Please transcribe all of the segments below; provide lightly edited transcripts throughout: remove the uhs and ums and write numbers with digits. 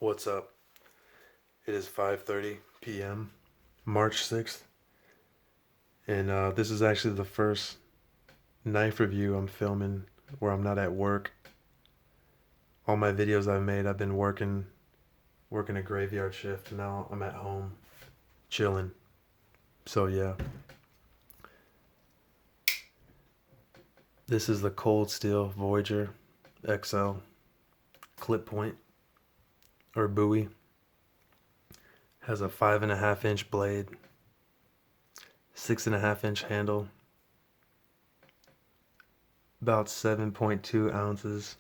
What's up? It is 5:30 p.m. March 6th, and this is actually the first knife review I'm filming where I'm not at work. All my videos I've made, I've been working a graveyard shift. Now I'm at home chilling. So yeah, this is the Cold Steel Voyager XL clip point or buoy. Has a 5.5 inch blade, 6.5 inch handle, about 7.2 ounces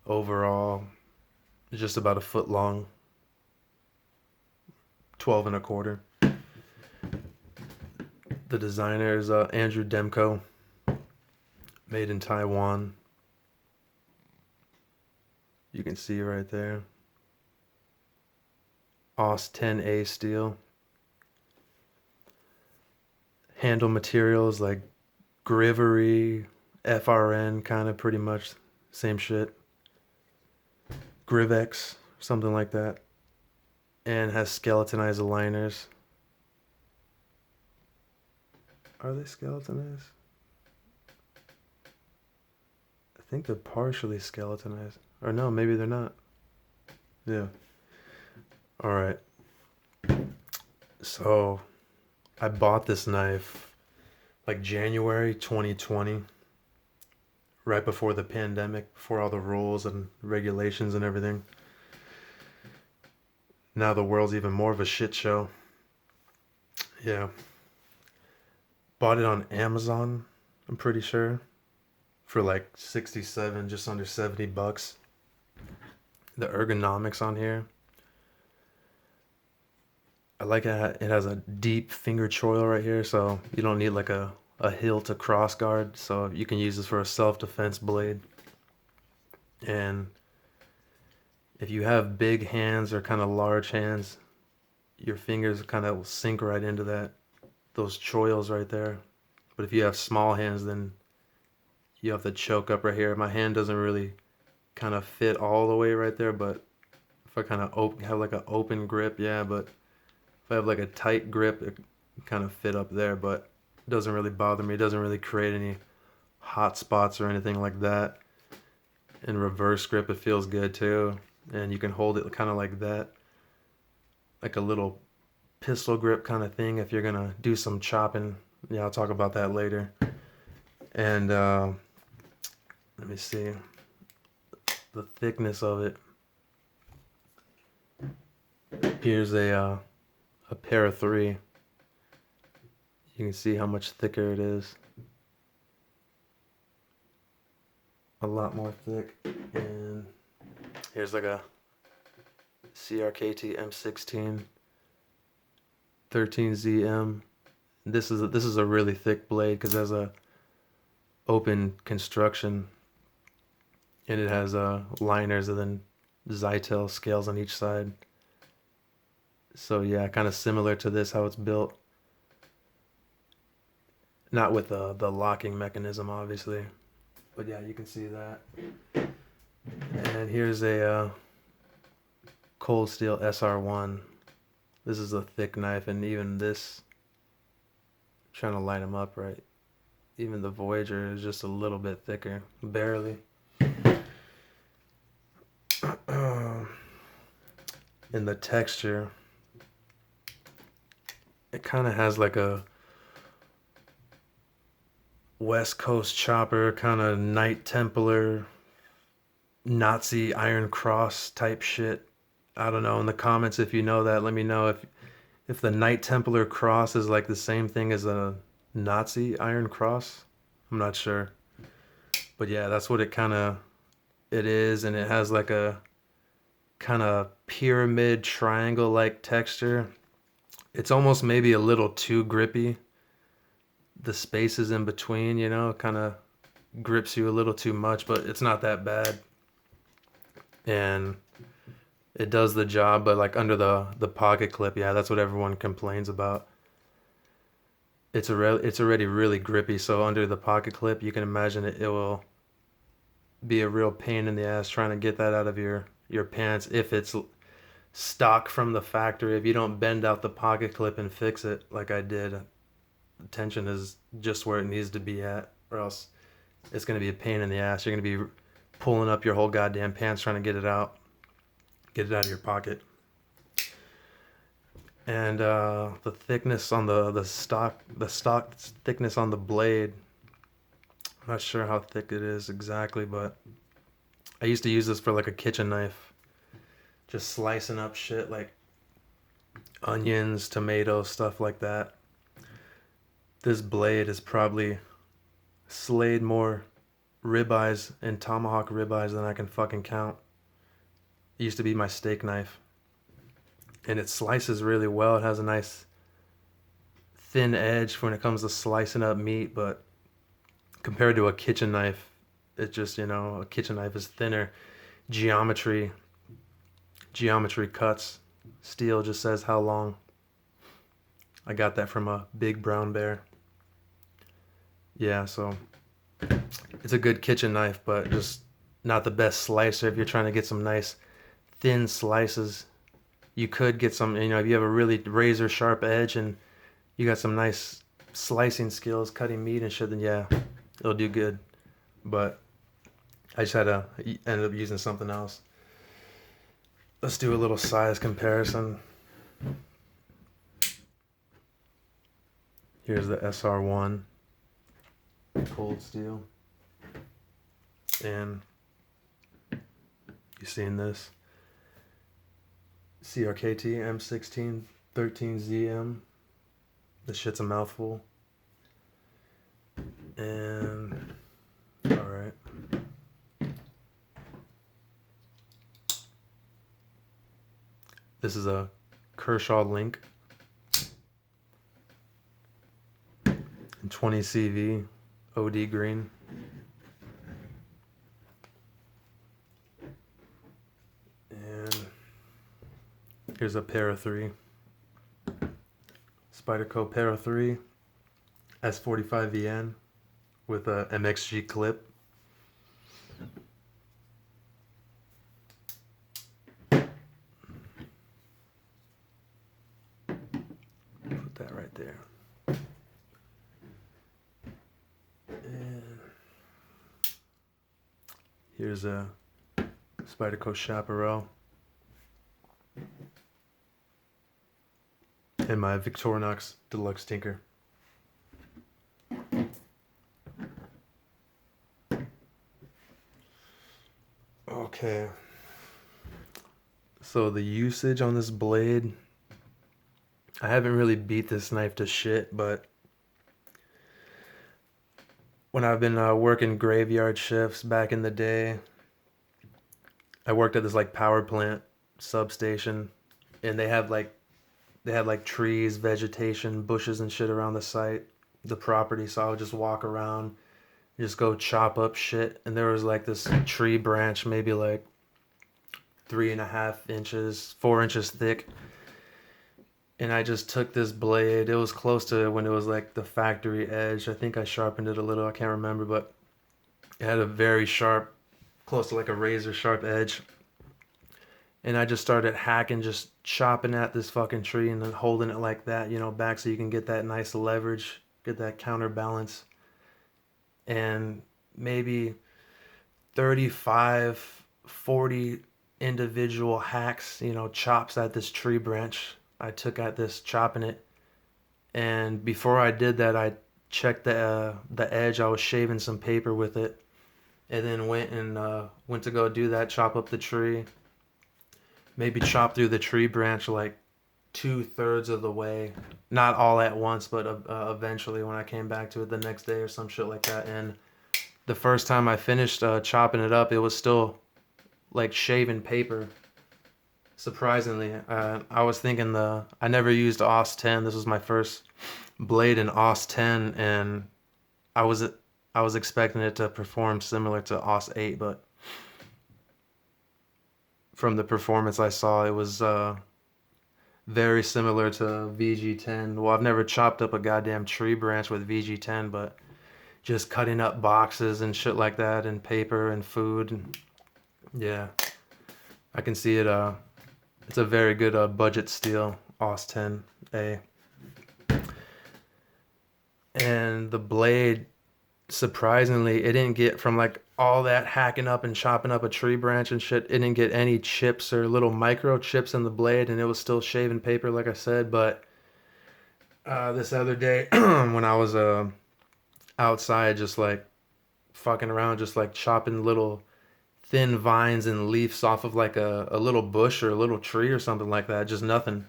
overall, just about a foot long, 12 and a quarter. The designer is Andrew Demko, made in Taiwan. You can see right there. AUS 10A steel. Handle materials like Grivery, FRN, kind of pretty much same shit. Grivex, something like that. And has skeletonized aligners. Are they skeletonized? I think they're partially skeletonized. Or no, maybe they're not. Yeah. Alright. So, I bought this knife like January 2020, right before the pandemic, before all the rules and regulations and everything. Now the world's even more of a shit show. Yeah. Bought it on Amazon, I'm pretty sure, for like 67, just under $70. The ergonomics on here. I like it has a deep finger choil right here, so you don't need like a hilt to cross guard, so you can use this for a self-defense blade. And if you have big hands or kind of large hands, your fingers kind of will sink right into those choils right there. But if you have small hands, then you have to choke up right here. My hand doesn't really kind of fit all the way right there, but if I kind of have like an open grip, yeah, but if I have like a tight grip, it kind of fit up there, but it doesn't really bother me. It doesn't really create any hot spots or anything like that. In reverse grip, it feels good too. And you can hold it kind of like that, like a little pistol grip kind of thing if you're gonna do some chopping. Yeah, I'll talk about that later. And let me see the thickness of it. Here's a pair of 3. You can see how much thicker it is. A lot more thick. And here's like a CRKT M16 13ZM. This is a really thick blade because it has a open construction, and it has liners and then Zytel scales on each side. So yeah, kind of similar to this, how it's built. Not with the locking mechanism, obviously. But yeah, you can see that. And here's a Cold Steel SR1. This is a thick knife, and even this, trying to line them up right. Even the Voyager is just a little bit thicker, barely. And the texture, it kind of has like a West Coast chopper, kind of Knight Templar, Nazi Iron Cross type shit. I don't know. In the comments, if you know that, let me know if the Knight Templar cross is like the same thing as a Nazi Iron Cross. I'm not sure. But yeah, that's what it is, and it has like a kind of pyramid triangle like texture. It's almost maybe a little too grippy. The spaces in between, kind of grips you a little too much, but it's not that bad. And it does the job, but like under the pocket clip, yeah, that's what everyone complains about. It's already really grippy, so under the pocket clip, you can imagine it will be a real pain in the ass trying to get that out of your your pants if it's stock from the factory. If you don't bend out the pocket clip and fix it like I did, the tension is just where it needs to be at, or else it's going to be a pain in the ass. You're going to be pulling up your whole goddamn pants trying to get it out of your pocket. And the thickness on the stock thickness on the blade, I'm not sure how thick it is exactly, but I used to use this for like a kitchen knife, just slicing up shit like onions, tomatoes, stuff like that. This blade is probably slayed more ribeyes and tomahawk ribeyes than I can fucking count. It used to be my steak knife. And it slices really well. It has a nice thin edge when it comes to slicing up meat, but compared to a kitchen knife, it just, a kitchen knife is thinner. Geometry cuts. Steel just says how long. I got that from a big brown bear. Yeah, so it's a good kitchen knife, but just not the best slicer if you're trying to get some nice thin slices. You could get some, if you have a really razor sharp edge and you got some nice slicing skills, cutting meat and shit, then yeah, it'll do good. But I just had to end up using something else. Let's do a little size comparison. Here's the SR1 cold steel. And you seen this? CRKT M16 13ZM. This shit's a mouthful. And alright. This is a Kershaw Link. And 20 CV OD green. And here's a Para 3. Spyderco Para 3 S45VN with a MXG clip. Put that right there. And here's a Spyderco Chaparral. And my Victorinox Deluxe Tinker. Okay. So the usage on this blade, I haven't really beat this knife to shit, but when I've been working graveyard shifts back in the day, I worked at this like power plant substation, and they had like trees, vegetation, bushes and shit around the site, the property. So I would just walk around, just go chop up shit. And there was like this tree branch, maybe like 3.5 inches, 4 inches thick. And I just took this blade. It was close to when it was like the factory edge. I think I sharpened it a little. I can't remember, but it had a very sharp, close to like a razor sharp edge. And I just started hacking, just chopping at this fucking tree and then holding it like that, back so you can get that nice leverage, get that counterbalance. And maybe 35, 40 individual hacks, chops at this tree branch. I took at this, chopping it. And before I did that, I checked the edge. I was shaving some paper with it. And then went to go do that, chop up the tree. Maybe chop through the tree branch like 2/3 of the way. Not all at once, but eventually when I came back to it the next day or some shit like that. And the first time I finished chopping it up, it was still like shaving paper. Surprisingly, I was thinking I never used AUS 10. This was my first blade in AUS 10, and I was expecting it to perform similar to AUS 8, but from the performance I saw, it was very similar to VG10. Well, I've never chopped up a goddamn tree branch with VG10, but just cutting up boxes and shit like that, and paper and food. And yeah, I can see it. It's a very good budget steel, AUS 10A, and the blade, surprisingly, it didn't get from like all that hacking up and chopping up a tree branch and shit. It didn't get any chips or little micro chips in the blade, and it was still shaving paper, like I said. But this other day, when I was outside, just like fucking around, just like chopping little thin vines and leaves off of like a little bush or a little tree or something like that, just nothing.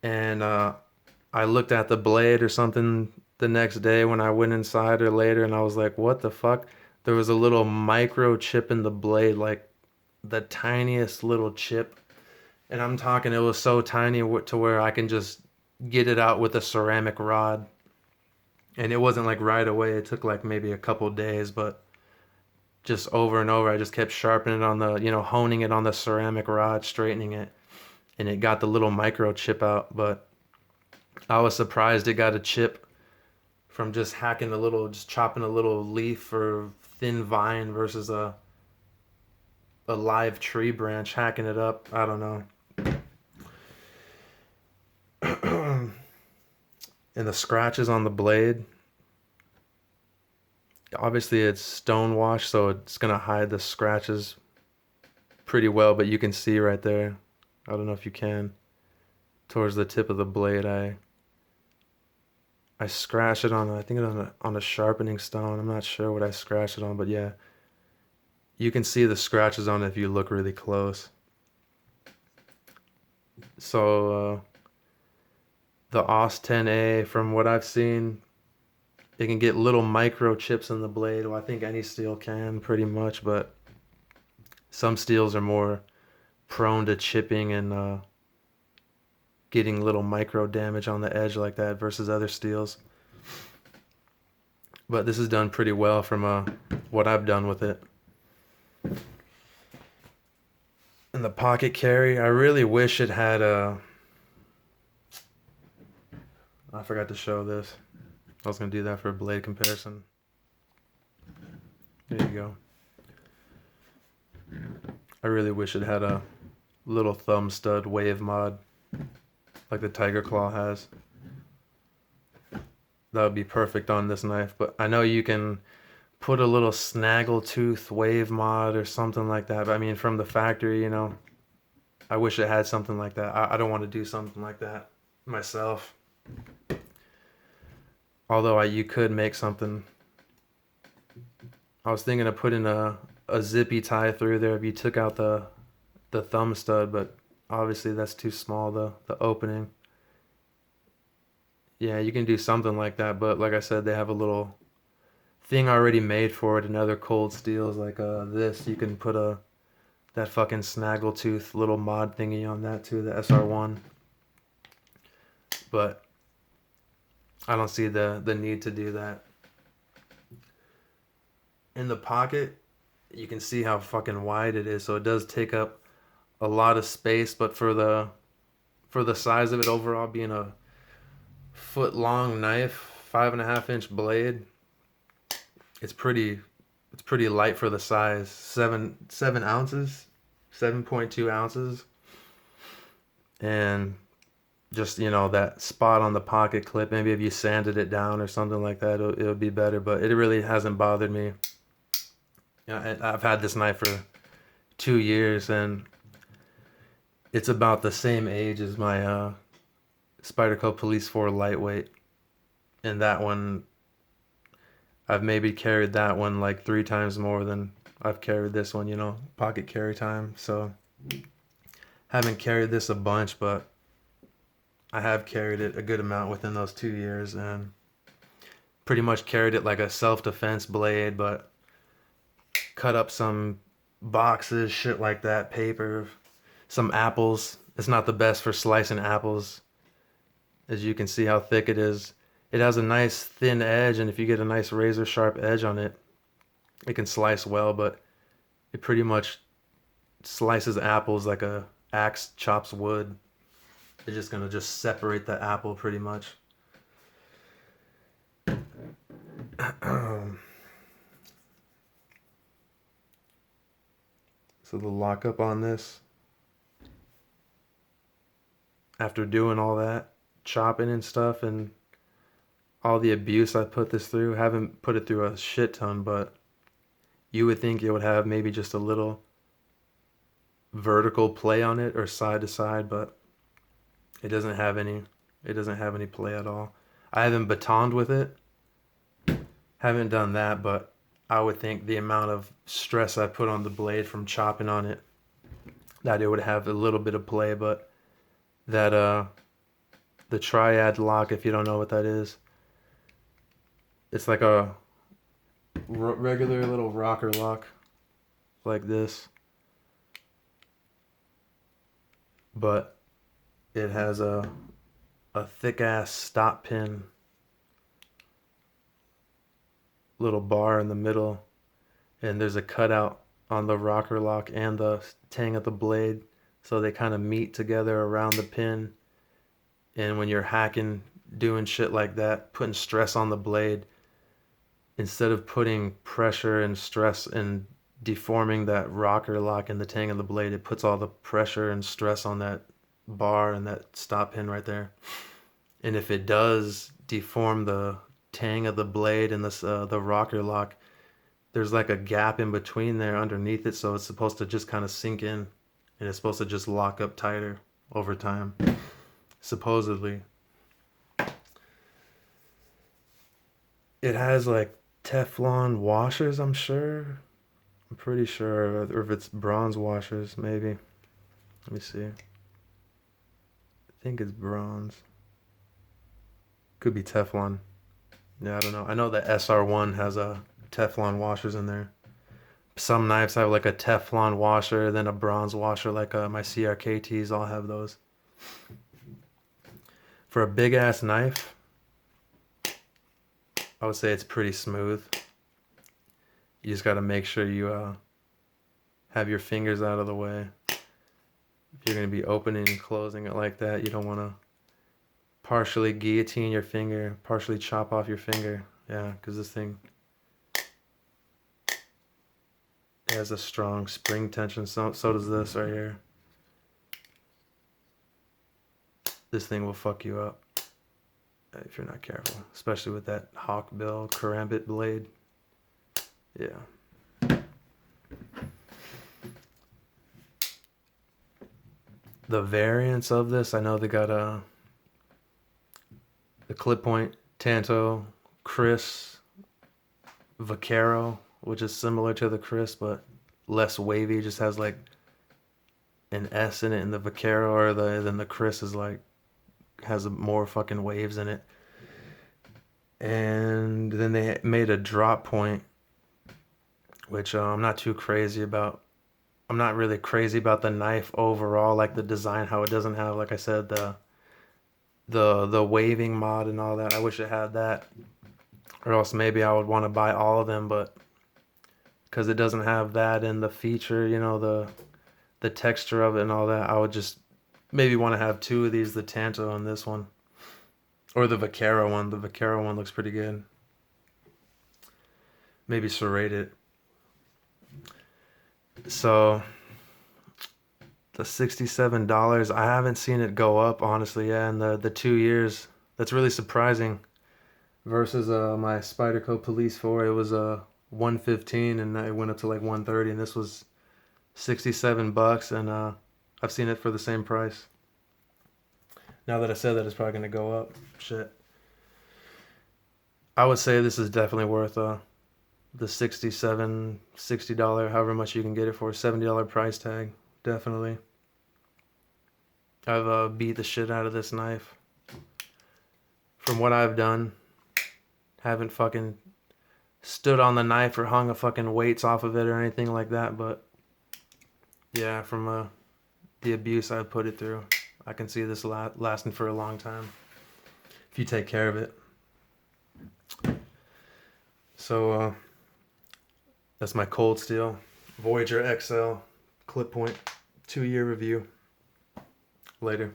And I looked at the blade or something the next day when I went inside or later, and I was like, what the fuck? There was a little micro chip in the blade, like the tiniest little chip. And I'm talking, it was so tiny to where I can just get it out with a ceramic rod. And it wasn't like right away, it took like maybe a couple days, but just over and over, I just kept sharpening it on the, honing it on the ceramic rod, straightening it, and it got the little micro chip out. But I was surprised it got a chip from just just chopping a little leaf or thin vine versus a live tree branch, hacking it up. I don't know. And the scratches on the blade, obviously it's stone wash, so it's gonna hide the scratches pretty well, but you can see right there. I don't know if you can. Towards the tip of the blade, I scratched it on, I think on a sharpening stone. I'm not sure what I scratched it on, but yeah, you can see the scratches on it if you look really close. So the AUS 10A, from what I've seen, it can get little micro chips in the blade. Well, I think any steel can pretty much, but some steels are more prone to chipping and getting little micro damage on the edge like that versus other steels. But this is done pretty well from what I've done with it. And the pocket carry, I really wish it had a... I forgot to show this. I was going to do that for a blade comparison. There you go. I really wish it had a little thumb stud wave mod like the Tiger Claw has. That would be perfect on this knife, but I know you can put a little snaggle tooth wave mod or something like that. But I mean, from the factory, I wish it had something like that. I don't want to do something like that myself. Although you could make something. I was thinking of putting a zippy tie through there if you took out the thumb stud, but obviously that's too small, the opening. Yeah, you can do something like that, but like I said, they have a little thing already made for it in other cold steels like this. You can put that fucking snaggletooth little mod thingy on that too, the SR1. But I don't see the need to do that. In the pocket, you can see how fucking wide it is, so it does take up a lot of space, but for the size of it overall, being a foot long knife, 5.5-inch blade, it's pretty light for the size. 7 ounces, 7.2 ounces, and just that spot on the pocket clip. Maybe if you sanded it down or something like that, it would be better. But it really hasn't bothered me. I've had this knife for 2 years, and it's about the same age as my Spyderco Police 4 lightweight, and that one, I've maybe carried that one like 3 times more than I've carried this one, pocket carry time. So haven't carried this a bunch, but I have carried it a good amount within those 2 years, and pretty much carried it like a self-defense blade, but cut up some boxes, shit like that, paper, some apples. It's not the best for slicing apples. As you can see how thick it is. It has a nice thin edge, and if you get a nice razor sharp edge on it, it can slice well, but it pretty much slices apples like a axe chops wood. It's just gonna just separate the apple pretty much. So the lockup on this, after doing all that chopping and stuff and all the abuse I put this through, haven't put it through a shit ton, but you would think it would have maybe just a little vertical play on it or side to side, but it doesn't have any. It doesn't have any play at all. I haven't batoned with it. Haven't done that, but I would think the amount of stress I put on the blade from chopping on it, that it would have a little bit of play, but that the triad lock, if you don't know what that is, it's like a regular little rocker lock like this, but it has a thick ass stop pin little bar in the middle, and there's a cutout on the rocker lock and the tang of the blade, so they kind of meet together around the pin. And when you're hacking, doing shit like that, putting stress on the blade, instead of putting pressure and stress and deforming that rocker lock and the tang of the blade, it puts all the pressure and stress on that bar and that stop pin right there. And if it does deform the tang of the blade and the rocker lock, there's like a gap in between there underneath it, so it's supposed to just kind of sink in, and it's supposed to just lock up tighter over time, supposedly. It has like Teflon washers, I'm sure. I'm pretty sure, or if it's bronze washers, maybe. Let me see. I think it's bronze. Could be Teflon. Yeah, I don't know. I know the SR1 has a Teflon washers in there. Some knives have like a Teflon washer, then a bronze washer, like my CRKTs all have those. For a big ass knife, I would say it's pretty smooth. You just got to make sure you have your fingers out of the way. If you're going to be opening and closing it like that, you don't want to partially guillotine your finger, partially chop off your finger. Yeah, because this thing has a strong spring tension. So does this right here. This thing will fuck you up if you're not careful, especially with that Hawkbill karambit blade. Yeah. The variants of this, I know they got the clip point, Tanto, Chris, Vaquero, which is similar to the Chris but less wavy, just has like an S in it, and the Vaquero or then the Chris is like has more fucking waves in it. And then they made a drop point, which I'm not too crazy about. I'm not really crazy about the knife overall, like the design, how it doesn't have, like I said, the waving mod and all that. I wish it had that, or else maybe I would want to buy all of them, but because it doesn't have that and the feature, you know, the texture of it and all that, I would just maybe want to have two of these, the Tanto and this one, or the Vaquero one. The Vaquero one looks pretty good. Maybe serrate it. So the $67, I haven't seen it go up, honestly. Yeah, in the 2 years. That's really surprising. Versus my Spyderco Police 4, it was $115 and it went up to like $130, and this was $67, and I've seen it for the same price. Now that I said that, it's probably gonna go up. Shit. I would say this is definitely worth the $60, however much you can get it for, $70 price tag. Definitely. I've beat the shit out of this knife. From what I've done, haven't fucking stood on the knife or hung a fucking weights off of it or anything like that, but yeah, from the abuse I've put it through, I can see this lasting for a long time if you take care of it. So that's my Cold Steel Voyager XL clip point 2-year review. Later.